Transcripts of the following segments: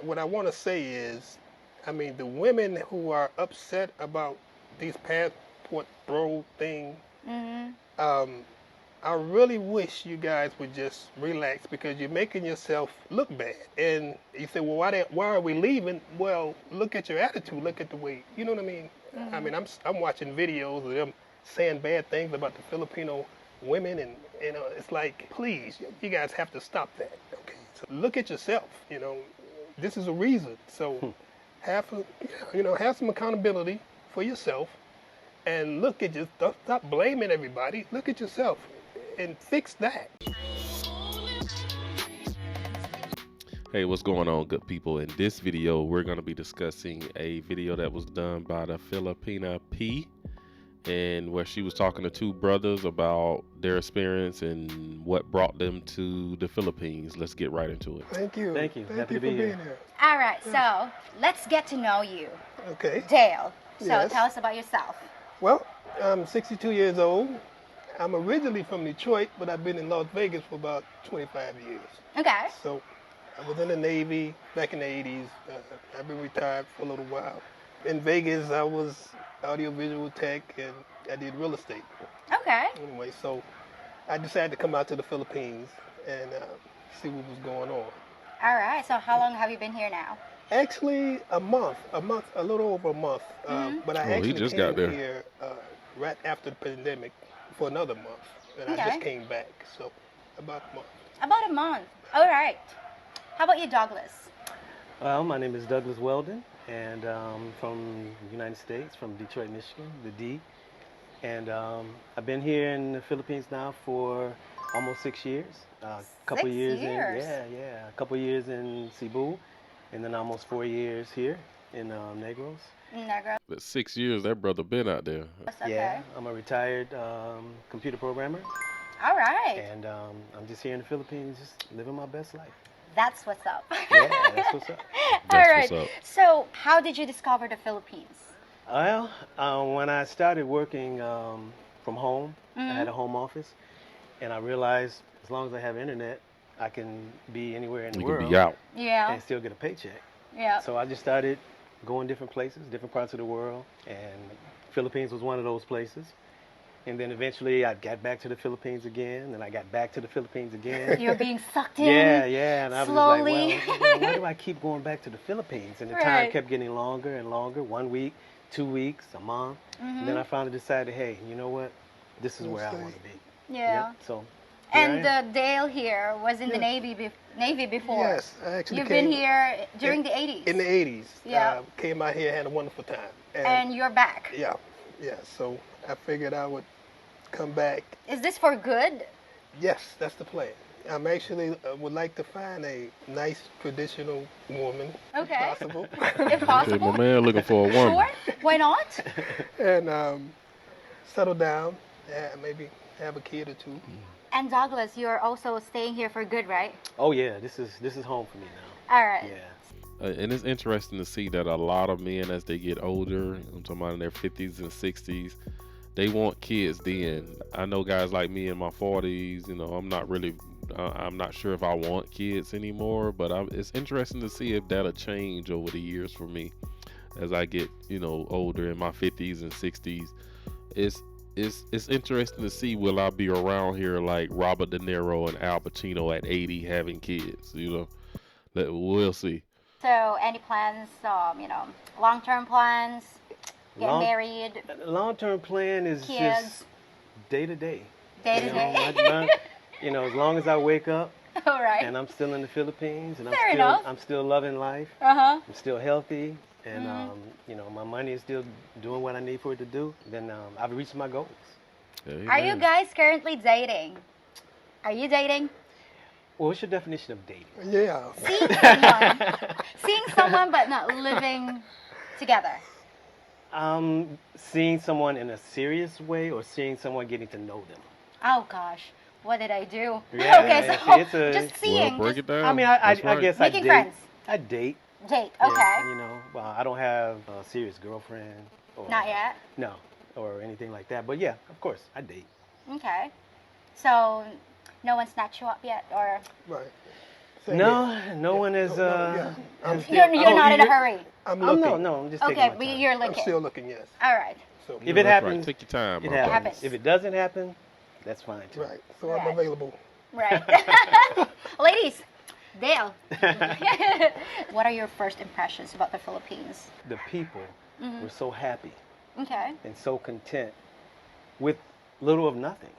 what I want to say is, I mean, the women who are upset about these passport bro thing, Mm-hmm. um, I really wish you guys would just relax because you're making yourself look bad. And you say, well, why are we leaving? Well, look at your attitude. Look at the way, you know what I mean? I Mm-hmm. mean, I'm watching videos of them saying bad things about the Filipino women, and it's like, please, you guys have to stop that. Okay, so look at yourself. This is a reason. So have have some accountability for yourself, and look at just stop blaming everybody. Look at yourself and fix that. Hey, what's going on, good people? In this video, we're going to be discussing a video that was done by the Filipina P, and where she was talking to two brothers about their experience and what brought them to the Philippines. Let's get right into it. Thank you. Thank you. Happy you to be for here. being here. All right, Yes. so let's get to know you. Okay. Dale, so Yes. tell us about yourself. Well, I'm 62 years old. I'm originally from Detroit, but I've been in Las Vegas for about 25 years. Okay. So I was in the Navy back in the 80s. I've been retired for a little while. In Vegas, I was audiovisual tech, and I did real estate. Okay. Anyway, so I decided to come out to the Philippines and see what was going on. All right, so how long have you been here now? Actually, a little over a month. But I Oh, he actually just came got there. here right after the pandemic for another month, and I Okay. just came back. So about a month. About a month. All right. How about you, Douglas? Well, my name is Douglas Weldon, and from the United States, from Detroit, Michigan, the D. And I've been here in the Philippines now for almost 6 years. A couple 6 years years. A couple years in Cebu, and then almost 4 years here in Negros. Negro. But 6 years, that brother been out there. Okay. Yeah, I'm a retired computer programmer, All right. and I'm just here in the Philippines, just living my best life. That's what's up. Yeah, that's what's up. All That's right. what's up. So, how did you discover the Philippines? Well, when I started working from home, I Mm-hmm. had a home office, and I realized as long as I have internet, I can be anywhere in the You world can be out. Yeah. and still get a paycheck. Yeah. So I just started going different places, different parts of the world, and Philippines was one of those places. And then eventually I got back to the Philippines again, and I got back to the Philippines again. You're being sucked in. Yeah, and I was slowly. just like, well, why do I keep going back to the Philippines? And the time Right. kept getting longer and longer, 1 week, 2 weeks, a month. And then I finally decided, hey, you know what? This is where I Okay. want to be. Yeah. Yep, so here I And am. Dale here was in the Yeah. Navy before. Yes, I actually You've came been here during the 80s. in the 80s. Yeah. Came out here, had a wonderful time. And you're back. yeah. So I figured I would come back. Is this for good? Yes, that's the plan. I'm actually would like to find a nice traditional woman, Okay. if possible, If Okay, possible. my man looking for a woman. Sure. Why not? and settle down, and maybe have a kid or two. And Douglas, you're also staying here for good, right? Oh yeah, this is home for me now. All right. Yeah. And it's interesting to see that a lot of men, as they get older, I'm talking about in their 50s and 60s, they want kids then. I know guys like me in my 40s, I'm not really, I'm not sure if I want kids anymore, but it's interesting to see if that'll change over the years for me as I get, older in my 50s and 60s. It's interesting to see, will I be around here like Robert De Niro and Al Pacino at 80 having kids, that we'll see. So, any plans, long-term plans, get Long- married, Long-term plan is kids, just day to day. day to You know, day? as long as I wake up All right. and I'm still in the Philippines and Fair enough. I'm still loving life, Uh-huh. I'm still healthy, and Mm-hmm. my money is still doing what I need for it to do, then I've reached my goals. Are you Amen. guys currently dating? Are you dating? Well, what's your definition of dating? Yeah. Seeing someone but not living together. Seeing someone in a serious way, or seeing someone getting to know them. Oh gosh, what did I do? Yeah, okay, yeah, so see, it's a- just Well, seeing, break just it down. I mean, That's I right. guess Making I date. friends. I date. date. Yeah, Okay. well, I don't have a serious girlfriend. Or, Not yet. No, or anything like that. But yeah, of course, I date. Okay. So no one snatched you up yet, or Right. Say No, again. no one is. yeah. I'm has- still, You're not in a hurry. I'm I'm looking. no, I'm just taking Okay, my but time. you're I'm looking. still looking. Yes. All right. So If No, it that's right. happens, Take your time, it my happens. happens. If it doesn't happen, that's fine too. right. So Right. I'm available. Right. Ladies, Dale. What are your first impressions about the Philippines? The people were so happy Okay. and so content with little of nothing,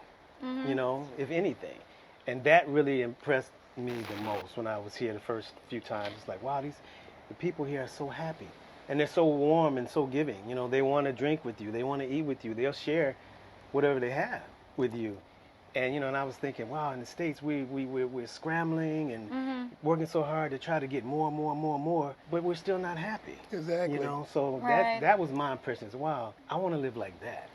you know, if anything. And that really impressed me the most when I was here the first few times. It's like, wow, the people here are so happy. And they're so warm and so giving. You know, they want to drink with you. They want to eat with you. They'll share whatever they have with you. And, you know, and I was thinking, wow, in the States, we're scrambling and working so hard to try to get more and more and more and more, but we're still not happy. Exactly. You know, so Right. that was my impression. Wow, I want to live like that.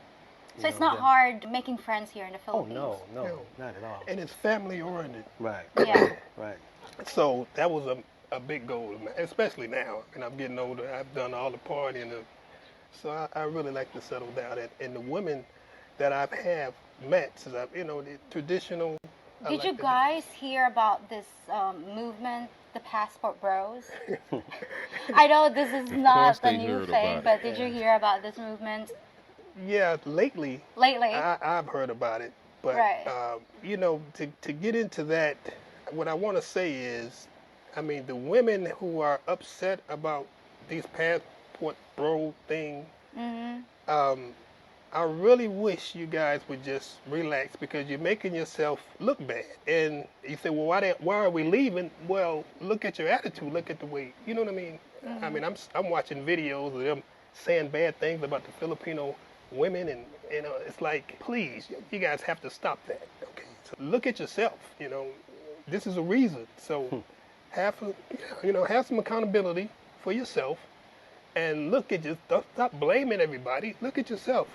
So it's not hard making friends here in the Oh, Philippines. no, No. not at all. And it's family oriented. Right, Yeah. right. So that was a big goal, especially now. And I'm getting older. I've done all the partying. So I really like to settle down. And the women that I've met, since the traditional. I Did like you the- guys hear about this movement, the passport bros? I know this is not course the they new heard thing, about but it. did you hear about this movement Yeah, lately lately? I've heard about it. But, Right. to get into that, what I want to say is, I mean, the women who are upset about these passport bro thing, I really wish you guys would just relax because you're making yourself look bad. And you say, well, why are we leaving? Well, look at your attitude. Look at the way, you know what I mean? I mean, I'm watching videos of them saying bad things about the Filipino women, and it's like, please, you guys have to stop that. Okay, so look at yourself. This is a reason. So have some accountability for yourself, and look at stop blaming everybody. Look at yourself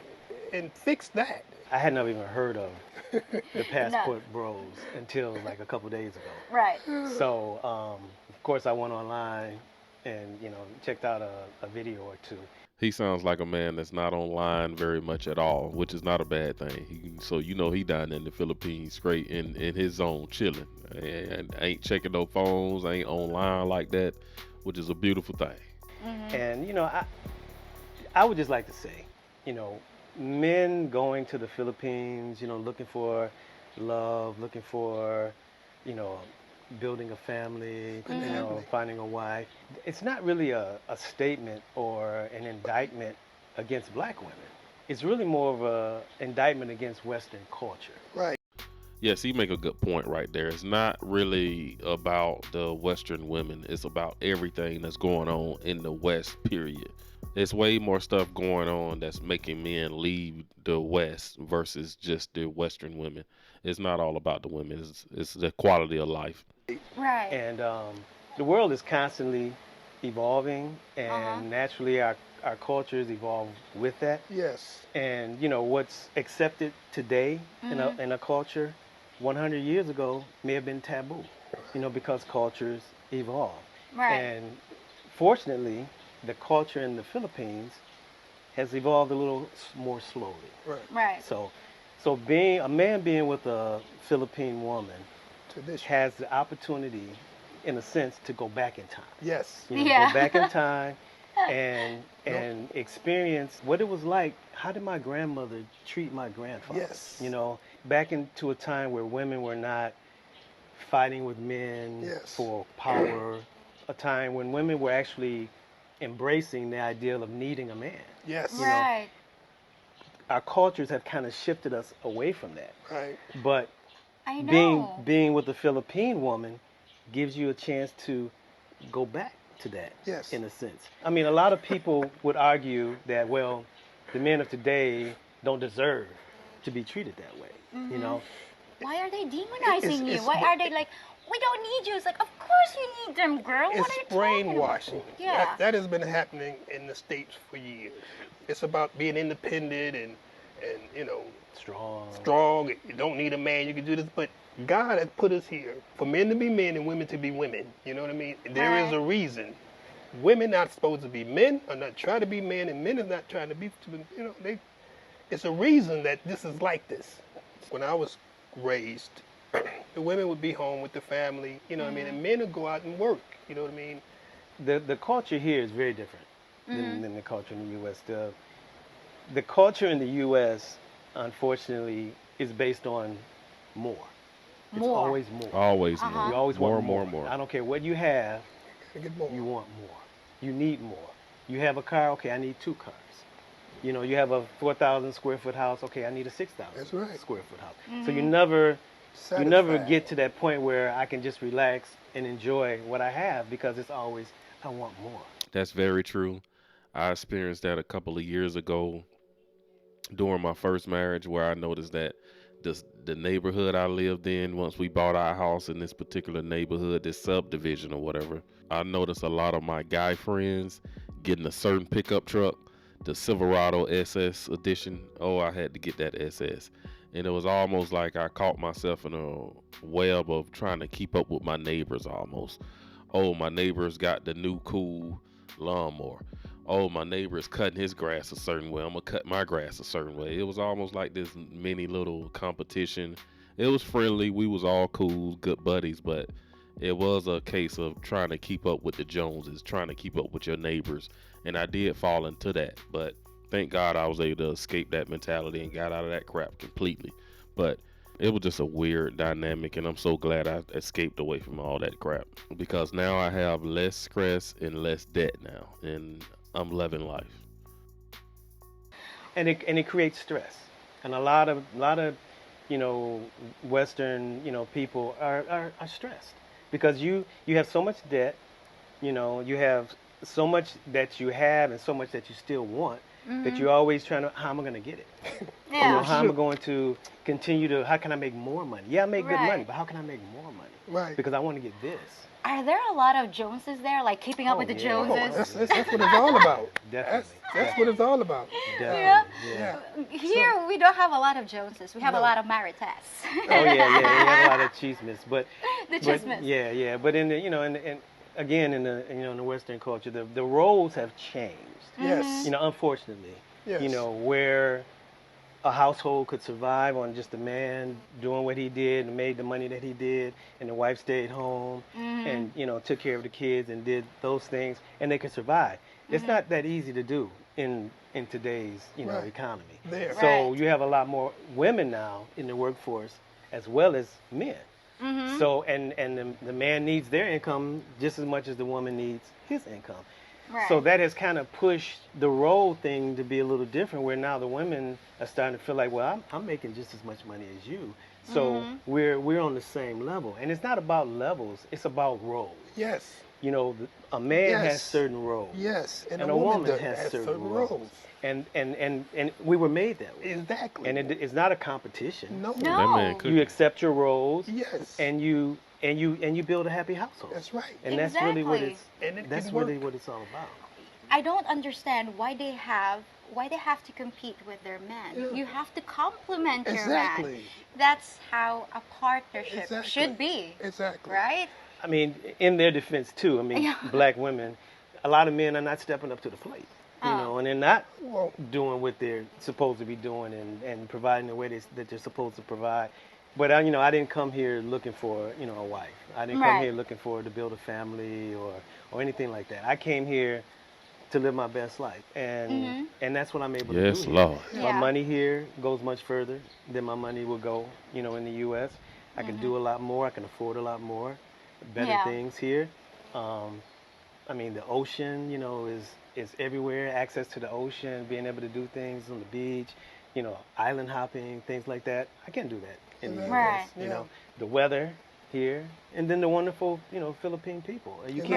and fix that. I had never even heard of the passport bros until like a couple days ago. Right. So, of course, I went online and, checked out a video or two. He sounds like a man that's not online very much at all, which is not a bad thing. He down in the Philippines, straight in his zone, chilling, and ain't checking no phones, ain't online like that, which is a beautiful thing. And, I would just like to say, men going to the Philippines, looking for love, looking for, building a family, finding a wife. It's not really a statement or an indictment against black women. It's really more of an indictment against Western culture. Right. Yes, he make a good point right there. It's not really about the Western women. It's about everything that's going on in the West, period. There's way more stuff going on that's making men leave the West versus just the Western women. It's not all about the women. It's the quality of life. Right. And the world is constantly evolving, and naturally our cultures evolve with that. Yes. And what's accepted today in a culture 100 years ago may have been taboo, because cultures evolve. Right. And fortunately, the culture in the Philippines has evolved a little more slowly. Right. Right. So being a man being with a Philippine woman Tradition. has the opportunity, in a sense, to go back in time. Yes. Yeah. Go back in time and experience what it was like. How did my grandmother treat my grandfather? Yes. Back into a time where women were not fighting with men Yes. for power, a time when women were actually embracing the ideal of needing a man. Yes. Right. Our cultures have kind of shifted us away from that. Right. But I know. being with a Philippine woman gives you a chance to go back to that. Yes. In a sense. I mean, a lot of people would argue that, well, the men of today don't deserve to be treated that way. Why are they demonizing you? it's- Why are they like, we don't need you? It's like, of course you need them, girl. What are you It's talking about? brainwashing. Yeah. That has been happening in the States for years. It's about being independent and strong. You don't need a man. You can do this. But God has put us here for men to be men and women to be women. You know what I mean? There is a reason. Women not supposed to be men, or not try to be men, and men is not trying to be. It's a reason that this is like this. When I was raised, the women would be home with the family, you know what I mean, and men would go out and work, you know what I mean. The culture here is very different than the culture in the U.S. The culture in the U.S., unfortunately, is based on more. It's More. always more. Always Uh-huh. more. You always more, want more, more. I don't care what you have, Gotta get more. you want more. You need more. You have a car, okay, I need 2 cars. You know, you have a 4,000 square foot house, okay, I need a 6,000 That's right. square foot house. So you never Satisfied. get to that point where I can just relax and enjoy what I have, because it's always, I want more. That's very true. I experienced that a couple of years ago during my first marriage, where I noticed that the neighborhood I lived in, once we bought our house in this particular neighborhood, this subdivision or whatever, I noticed a lot of my guy friends getting a certain pickup truck, the Silverado SS edition. Oh, I had to get that SS. And it was almost like I caught myself in a web of trying to keep up with my neighbors almost. Oh, my neighbor's got the new cool lawnmower. Oh, my neighbor is cutting his grass a certain way. I'm going to cut my grass a certain way. It was almost like this mini little competition. It was friendly. We was all cool, good buddies, but it was a case of trying to keep up with the Joneses, trying to keep up with your neighbors. And I did fall into that. But thank God I was able to escape that mentality and got out of that crap completely. But it was just a weird dynamic, and I'm so glad I escaped away from all that crap, because now I have less stress and less debt now, and I'm loving life. And it creates stress. And a lot of you know, Western, you know, people are stressed, because you have so much debt, you know, you have so much that you have and so much that you still want, that you're always trying to, how am I going to get it? You know, how am I going to continue to, how can I make more money? Yeah, I make good money, but how can I make more money? Right. Because I want to get this. Are there a lot of Joneses there, like keeping up with the yeah. Oh, Joneses? that's what it's all about. Definitely. That's what it's all about. Definitely. Yeah. Here we don't have a lot of Joneses. We have a No. lot of Maritas. Oh yeah, yeah. You have a lot of chismes, but The but, chismes. yeah. But in the, you know, and again in the, you know, in the Western culture, the roles have changed. Yes. You know, unfortunately. Yes. You know, where a household could survive on just a man doing what he did and made the money that he did, and the wife stayed home and, you know, took care of the kids and did those things, and they could survive. It's not that easy to do in today's, you know, Right. economy. There. So Right. you have a lot more women now in the workforce as well as men. So and the man needs their income just as much as the woman needs his income. Right. So that has kind of pushed the role thing to be a little different, where now the women are starting to feel like, well, I'm making just as much money as you. So we're on the same level. And it's not about levels, it's about roles. Yes. You know, a man has Yes. certain roles. Yes. And a woman has has certain roles. roles. And we were made that way. Exactly. And it's not a competition. No. That man No. could. You accept your roles, Yes. and you build a happy household. That's right. And that's really what Exactly. it's And it that's can really work. what it's all about. I don't understand why they have to compete with their men. Yeah. You have to compliment your man. Exactly. That's how a partnership Exactly. should be, Exactly. right? I mean, in their defense too, I mean, Yeah. black women, a lot of men are not stepping up to the plate, you Oh. know, and they're not Well, doing what they're supposed to be doing and providing the way that they're supposed to provide. But you know, I didn't come here looking for, you know, a wife. I didn't come Right. here looking for to build a family or anything like that. I came here to live my best life, and that's what I'm able to do. Yes, here. Lord. My Yeah. money here goes much further than my money will go, you know, in the U.S. I can do a lot more. I can afford a lot more, better Yeah. things here. I mean, the ocean, you know, is everywhere. Access to the ocean, being able to do things on the beach, you know, island hopping, things like that. I can't do that in the U.S. Right. You Yeah. know, the weather here, and then the wonderful, you know, Philippine people. You Right.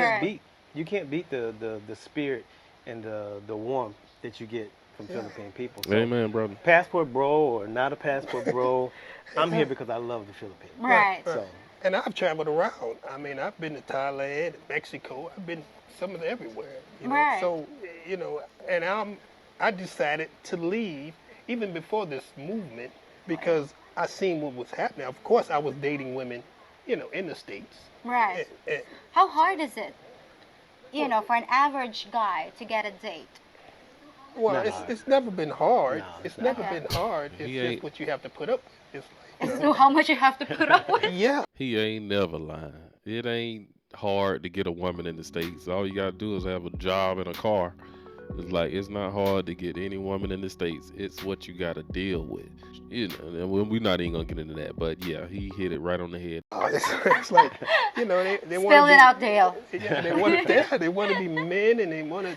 can't beat the spirit and the warmth that you get from Philippine people. So, Amen, brother. passport bro or not a passport bro, I'm here because I love the Philippines. Right. So, and I've traveled around. I mean, I've been to Thailand, Mexico. I've been some of the everywhere. You know? Right. So, you know, and I decided to leave even before this movement because I seen what was happening. Of course, I was dating women, you know, in the States. Right. And How hard is it, you know, for an average guy to get a date? well, Not hard. it's never been hard. No, it's it's not never hard. been hard. It's He just ain't- what you have to put up with. It's like, So how much you have to put up with? Yeah. He ain't never lying. It ain't hard to get a woman in the States. All you gotta do is have a job and a car. It's like it's not hard to get any woman in the States. It's what you gotta deal with. You know, and we're not even gonna get into that. But yeah, he hit it right on the head. It's like, you know, they want Spill to it be, out, Dale. yeah, they want to be men and they want to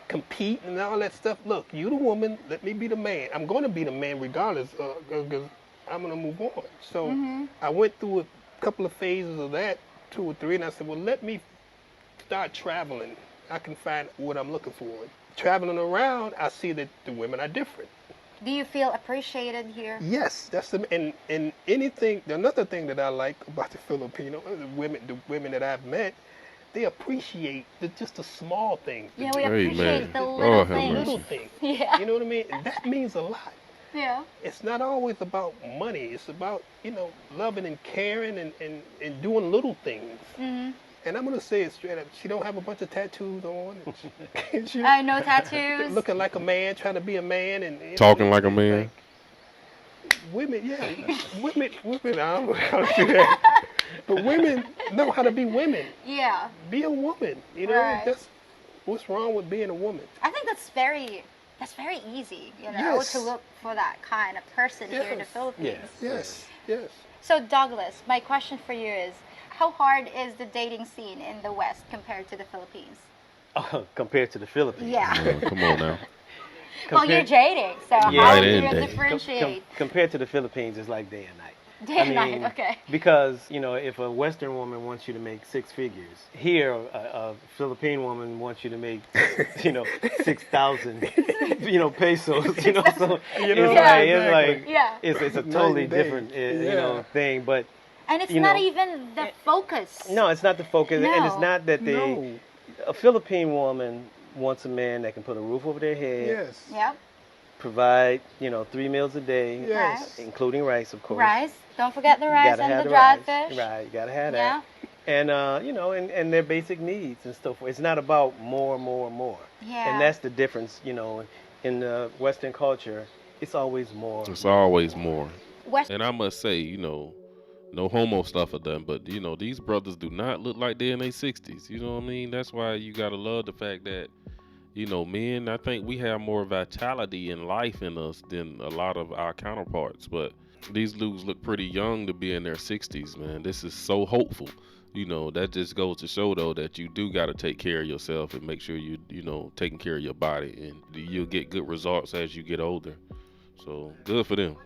compete and all that stuff. Look, you the woman, let me be the man. I'm going to be the man regardless, because I'm going to move on. So I went through a couple of phases of that, 2 or 3, and I said, well, let me start traveling. I can find what I'm looking for. Traveling around, I see that the women are different. Do you feel appreciated here? Yes, that's and anything. Another thing that I like about the Filipino the women that I've met, they appreciate just the small things. Yeah, we Amen. appreciate the Oh, little have things. mercy. little things. Yeah. You know what I mean? And that means a lot. Yeah. It's not always about money. It's about, loving and caring and doing little things. Mm-hmm. And I'm gonna say it straight up. She don't have a bunch of tattoos on. And she I know tattoos. looking like a man, trying to be a man, and Talking like a man. Women, yeah, women. I don't know how to do that, but women know how to be women. Yeah. Be a woman. Right. That's what's wrong with being a woman. I think that's very easy, Yes. to look for that kind of person here in the Yes. Philippines. Yes, yes. So Douglas, my question for you is, how hard is the dating scene in the West compared to the Philippines? Compared to the Philippines. Yeah. Come on now. Well, you're dating, so Yeah. how Night do and you day. differentiate? Compared to the Philippines, it's like day and night. Day and night, okay. Because, if a Western woman wants you to make 6 figures, here a Philippine woman wants you to make, 6,000, pesos, so You know, it's exactly. like, Yeah. it's a Night totally and day. different, Yeah. thing. But And it's you not know, even the focus. no, it's not the focus, and it's No. not that No. a Philippine woman wants a man that can put a roof over their head, Yes. Yep. provide, 3 meals a day, Yes. including rice, of course. Rice. Don't forget the You rice gotta and have the dried rice. fish. Right, you gotta have Yeah. that. And and their basic needs and stuff. It's not about more. Yeah. And that's the difference, in the Western culture. It's always more. It's always more. West. And I must say, no homo stuff are done, but these brothers do not look like they're in their 60s. You know what I mean? That's why you gotta love the fact that, men, I think we have more vitality and life in us than a lot of our counterparts. But these dudes look pretty young to be in their 60s, man. This is so hopeful. That just goes to show though that you do got to take care of yourself and make sure taking care of your body, and you'll get good results as you get older. So good for them.